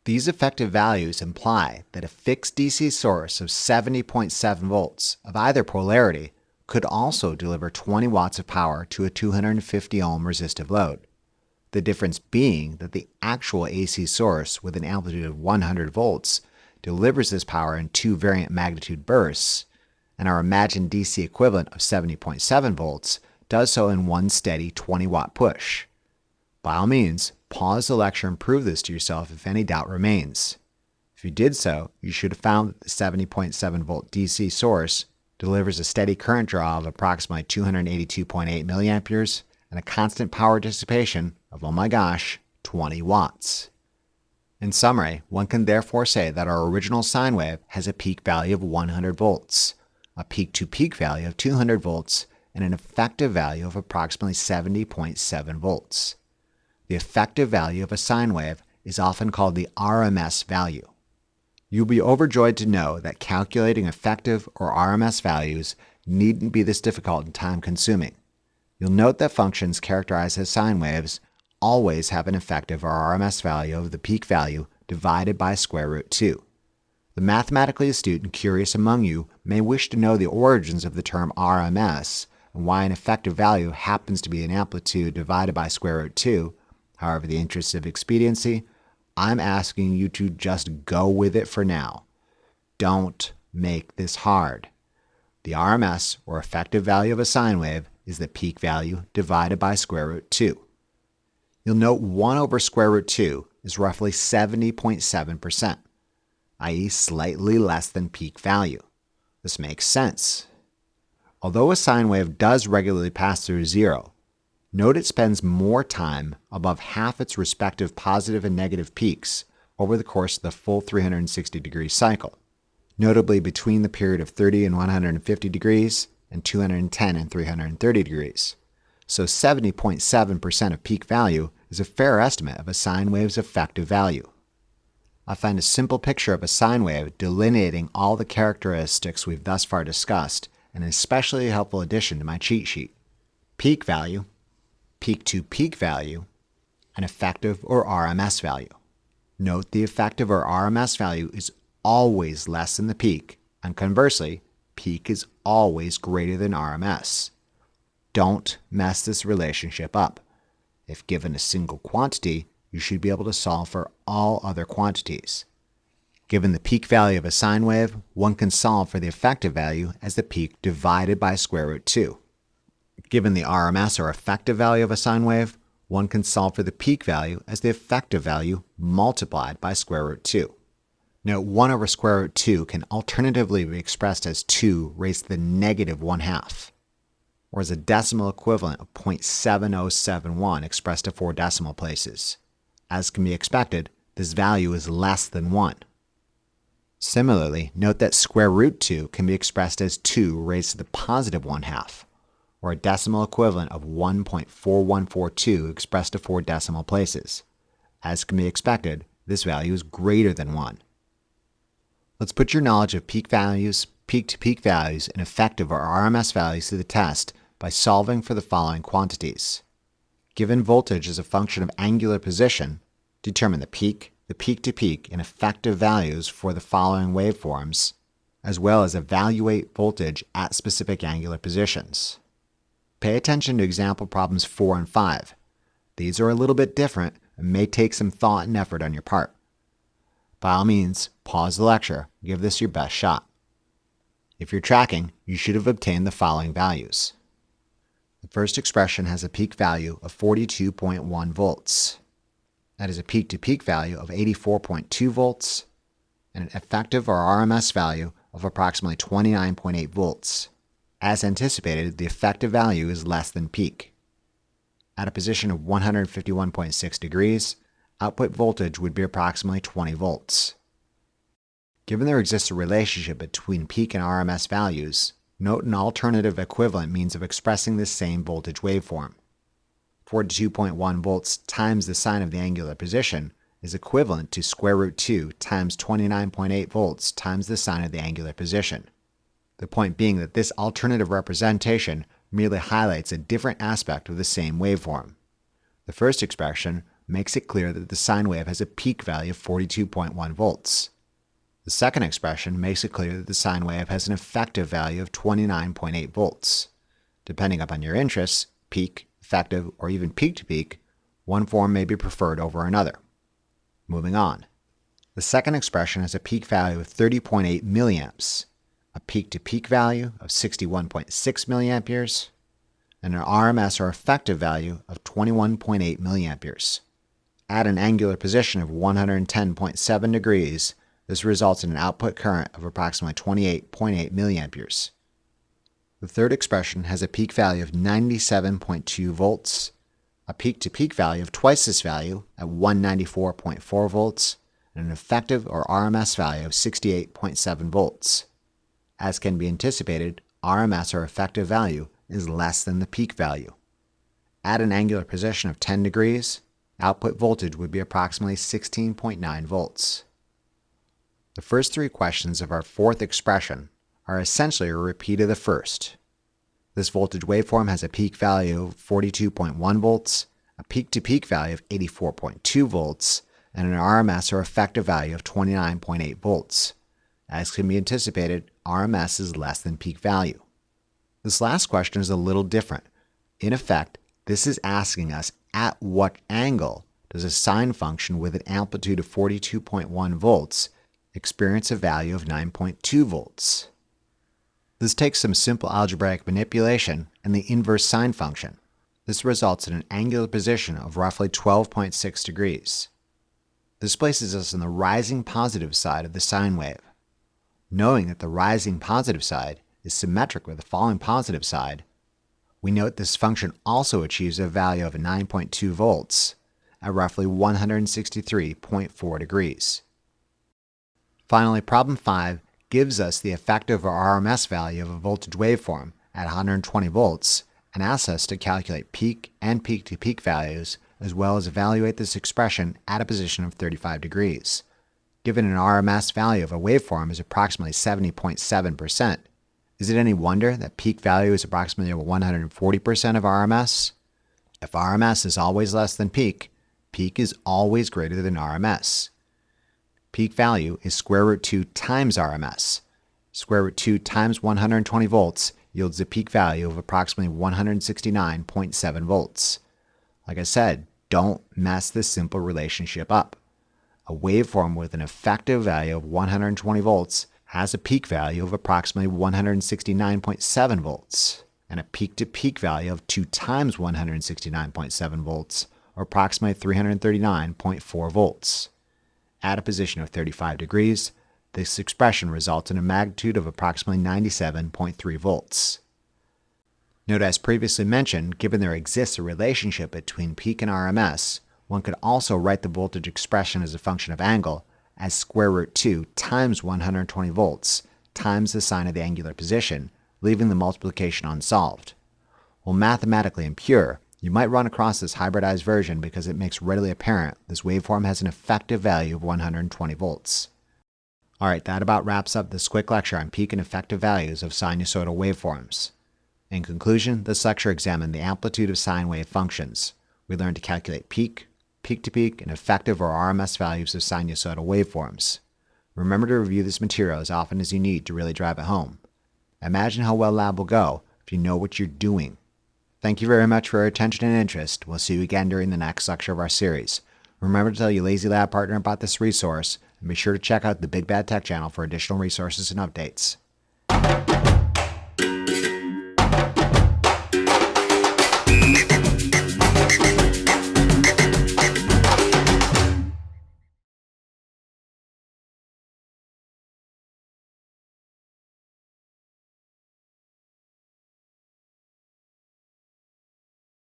These effective values imply that a fixed DC source of 70.7 volts of either polarity could also deliver 20 watts of power to a 250 ohm resistive load. The difference being that the actual AC source with an amplitude of 100 volts delivers this power in two variant magnitude bursts, and our imagined DC equivalent of 70.7 volts does so in one steady 20 watt push. By all means, pause the lecture and prove this to yourself if any doubt remains. If you did so, you should have found that the 70.7 volt DC source delivers a steady current draw of approximately 282.8 milliamperes and a constant power dissipation of, oh my gosh, 20 watts. In summary, one can therefore say that our original sine wave has a peak value of 100 volts, a peak-to-peak value of 200 volts, and an effective value of approximately 70.7 volts. The effective value of a sine wave is often called the RMS value. You'll be overjoyed to know that calculating effective or RMS values needn't be this difficult and time-consuming. You'll note that functions characterized as sine waves always have an effective or RMS value of the peak value divided by square root 2. The mathematically astute and curious among you may wish to know the origins of the term RMS and why an effective value happens to be an amplitude divided by square root 2. However, in the interest of expediency, I'm asking you to just go with it for now. Don't make this hard. The RMS, or effective value of a sine wave, is the peak value divided by square root 2. You'll note 1 over square root 2 is roughly 70.7%, i.e. slightly less than peak value. This makes sense. Although a sine wave does regularly pass through zero, note it spends more time above half its respective positive and negative peaks over the course of the full 360-degree cycle, notably between the period of 30 and 150 degrees and 210 and 330 degrees. So 70.7% of peak value is a fair estimate of a sine wave's effective value. I find a simple picture of a sine wave delineating all the characteristics we've thus far discussed an especially helpful addition to my cheat sheet. Peak value, peak-to-peak value, and effective or RMS value. Note the effective or RMS value is always less than the peak, and conversely, peak is always greater than RMS. Don't mess this relationship up. If given a single quantity, you should be able to solve for all other quantities. Given the peak value of a sine wave, one can solve for the effective value as the peak divided by square root 2. Given the RMS or effective value of a sine wave, one can solve for the peak value as the effective value multiplied by square root 2. Note 1 over square root 2 can alternatively be expressed as 2 raised to the negative 1/2, or as a decimal equivalent of 0.7071 expressed to 4 decimal places. As can be expected, this value is less than 1. Similarly, note that square root 2 can be expressed as 2 raised to the positive 1/2, or a decimal equivalent of 1.4142 expressed to 4 decimal places. As can be expected, this value is greater than 1. Let's put your knowledge of peak values, peak-to-peak values, and effective or RMS values to the test by solving for the following quantities. Given voltage as a function of angular position, determine the peak-to-peak, and effective values for the following waveforms, as well as evaluate voltage at specific angular positions. Pay attention to example problems 4 and 5. These are a little bit different and may take some thought and effort on your part. By all means, pause the lecture, give this your best shot. If you're tracking, you should have obtained the following values. The first expression has a peak value of 42.1 volts. That is a peak-to-peak value of 84.2 volts and an effective or RMS value of approximately 29.8 volts. As anticipated, the effective value is less than peak. At a position of 151.6 degrees, output voltage would be approximately 20 volts. Given there exists a relationship between peak and RMS values, note an alternative equivalent means of expressing this same voltage waveform. 42.1 volts times the sine of the angular position is equivalent to square root 2 times 29.8 volts times the sine of the angular position. The point being that this alternative representation merely highlights a different aspect of the same waveform. The first expression makes it clear that the sine wave has a peak value of 42.1 volts. The second expression makes it clear that the sine wave has an effective value of 29.8 volts. Depending upon your interests, peak, effective, or even peak-to-peak, one form may be preferred over another. Moving on. The second expression has a peak value of 30.8 milliamps, a peak-to-peak value of 61.6 milliamperes, and an RMS or effective value of 21.8 milliamperes. At an angular position of 110.7 degrees, this results in an output current of approximately 28.8 milliamperes. The third expression has a peak value of 97.2 volts, a peak-to-peak value of twice this value at 194.4 volts, and an effective or RMS value of 68.7 volts. As can be anticipated, RMS or effective value is less than the peak value. At an angular position of 10 degrees, output voltage would be approximately 16.9 volts. The first three questions of our fourth expression are essentially a repeat of the first. This voltage waveform has a peak value of 42.1 volts, a peak-to-peak value of 84.2 volts, and an RMS or effective value of 29.8 volts. As can be anticipated, RMS is less than peak value. This last question is a little different. In effect, this is asking us at what angle does a sine function with an amplitude of 42.1 volts experience a value of 9.2 volts. This takes some simple algebraic manipulation and the inverse sine function. This results in an angular position of roughly 12.6 degrees. This places us on the rising positive side of the sine wave. Knowing that the rising positive side is symmetric with the falling positive side, we note this function also achieves a value of 9.2 volts at roughly 163.4 degrees. Finally, problem 5 gives us the effective or RMS value of a voltage waveform at 120 volts and asks us to calculate peak and peak-to-peak values as well as evaluate this expression at a position of 35 degrees. Given an RMS value of a waveform is approximately 70.7%, is it any wonder that peak value is approximately 140% of RMS? If RMS is always less than peak, peak is always greater than RMS. Peak value is square root 2 times RMS. Square root 2 times 120 volts yields a peak value of approximately 169.7 volts. Like I said, don't mess this simple relationship up. A waveform with an effective value of 120 volts has a peak value of approximately 169.7 volts and a peak-to-peak value of 2 times 169.7 volts, or approximately 339.4 volts. At a position of 35 degrees, this expression results in a magnitude of approximately 97.3 volts. Note, as previously mentioned, given there exists a relationship between peak and RMS, one could also write the voltage expression as a function of angle as square root 2 times 120 volts times the sine of the angular position, leaving the multiplication unsolved. While mathematically impure, you might run across this hybridized version because it makes readily apparent this waveform has an effective value of 120 volts. Alright, that about wraps up this quick lecture on peak and effective values of sinusoidal waveforms. In conclusion, this lecture examined the amplitude of sine wave functions. We learned to calculate peak, peak-to-peak, and effective or RMS values of sinusoidal waveforms. Remember to review this material as often as you need to really drive it home. Imagine how well lab will go if you know what you're doing. Thank you very much for your attention and interest. We'll see you again during the next lecture of our series. Remember to tell your Lazy Lab partner about this resource, and be sure to check out the Big Bad Tech channel for additional resources and updates.